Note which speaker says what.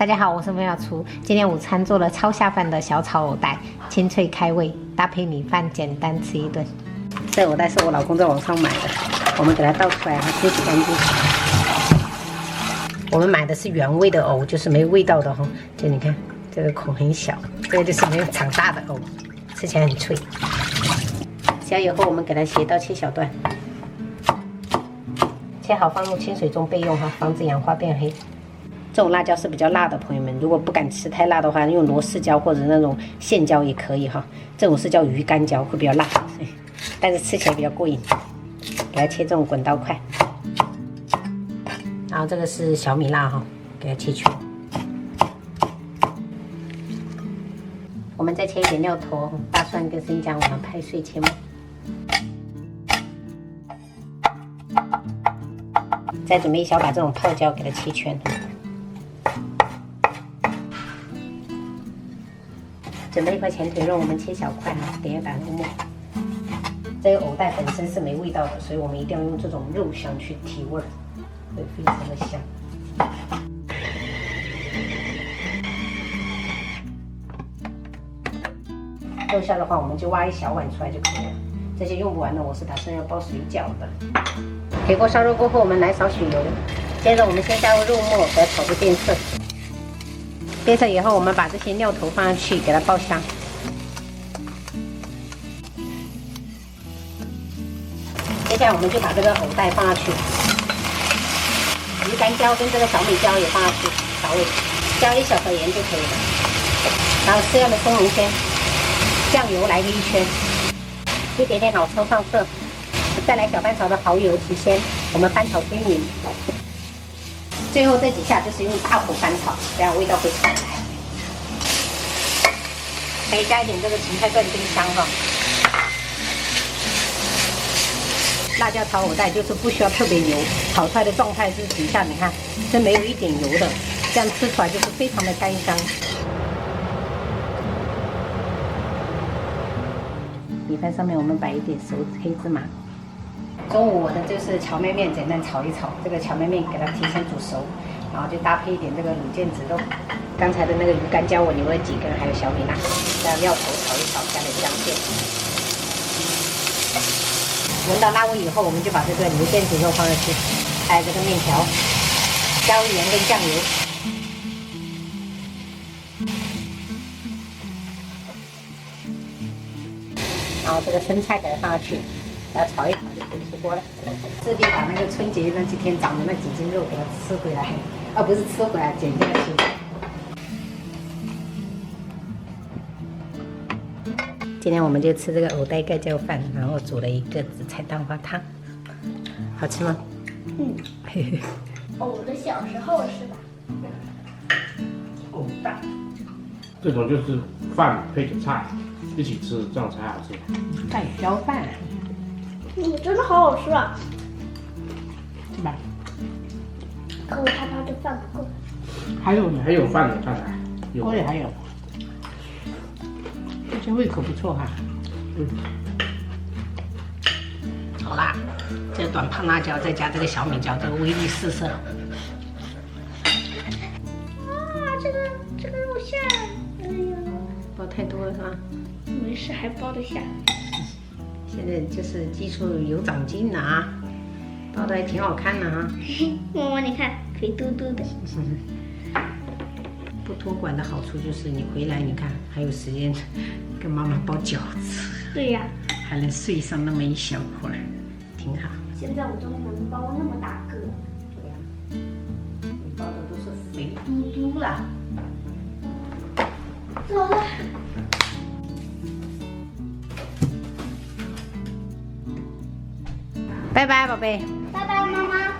Speaker 1: 大家好，我是冯小厨。今天午餐做了超下饭的小炒藕带，清脆开胃，搭配米饭简单吃一顿。这藕带是我老公在网上买的，我们给它倒出来，清洗干净。我们买的是原味的藕，就是没味道的哈。就你看这个孔很小，这个就是没有长大的藕，吃起来很脆。洗好以后，我们给它斜刀切小段，切好放入清水中备用哈，防止氧化变黑。这种辣椒是比较辣的，朋友们，如果不敢吃太辣的话，用螺丝椒或者那种线椒也可以哈。这种是叫鱼干椒，会比较辣，但是吃起来比较过瘾。给它切这种滚刀块。然后这个是小米辣哈，给它切圈。我们再切一点料头、大蒜跟生姜，我们拍碎切末。再准备一小把这种泡椒，给它切圈。准备一块前腿肉，我们切小块哈，等一下打入末。这个藕带本身是没味道的，所以我们一定要用这种肉香去提味儿，会非常的香。肉馅的话，我们就挖一小碗出来就可以了。这些用不完的，我是打算要包水饺的。铁锅烧热过后，我们来少许油，接着我们先加入肉末，给它炒至变色。变色以后，我们把这些料头放上去，给它爆香。接下来我们就把这个藕带放上去，鱼干椒跟这个小米椒也放上去调味，加1小勺盐就可以了。然后适量的葱蓉圈，酱油来个1圈，一点点老抽上色，再来小半勺的蚝油提鲜，我们翻炒均匀。最后这几下就是用大火翻炒，这样味道会出来。可以加一点这个芹菜段丁香哈。辣椒炒藕带就是不需要特别油，炒出来的状态是底下你看是没有一点油的，这样吃出来就是非常的干香。米饭上面我们摆一点熟黑芝麻。中午我的就是荞麦面，简单炒一炒。这个荞麦面给它提前煮熟，然后就搭配一点这个卤腱子肉。刚才的那个鱼干椒我留了几根，还有小米辣，加料头炒一炒，加点姜片。闻到辣味以后，我们就把这个牛腱子肉放上去，还有这个面条，加入盐跟酱油。然后这个生菜给它放上去。给它炒一炒就可以出锅了。势必把那个春节那几天长的那几斤肉给它吃回来，不是吃回来，减下去。今天我们就吃这个藕带盖浇饭，然后煮了一个紫菜蛋花汤，好吃吗？
Speaker 2: 嗯。藕的小时候是吧？
Speaker 3: 藕带，这种就是饭配着菜一起吃，这样才好吃。
Speaker 1: 盖浇饭。
Speaker 2: 真的好好吃啊！
Speaker 1: 是吧？
Speaker 2: 可我怕它的饭不够。
Speaker 3: 还有饭的，看来
Speaker 1: 锅里还有。这胃口不错哈。好啦，这短胖辣椒再加这个小米椒，这个威力四射。
Speaker 2: 这个肉馅，哎呀，
Speaker 1: 包太多了是吧？
Speaker 2: 没事，还包得下。
Speaker 1: 现在就是技术有长进了啊，包的还挺好看的啊。
Speaker 2: 妈妈，你看，肥嘟嘟的。
Speaker 1: 不托管的好处就是你回来，你看还有时间跟妈妈包饺子。
Speaker 2: 对呀。
Speaker 1: 还能睡上那么一小会儿，挺好。
Speaker 2: 现在我都能包那么大个。
Speaker 1: 对呀，你包的都是肥嘟嘟了。
Speaker 2: 走了。
Speaker 1: 拜拜，宝贝。
Speaker 2: 拜拜，妈妈。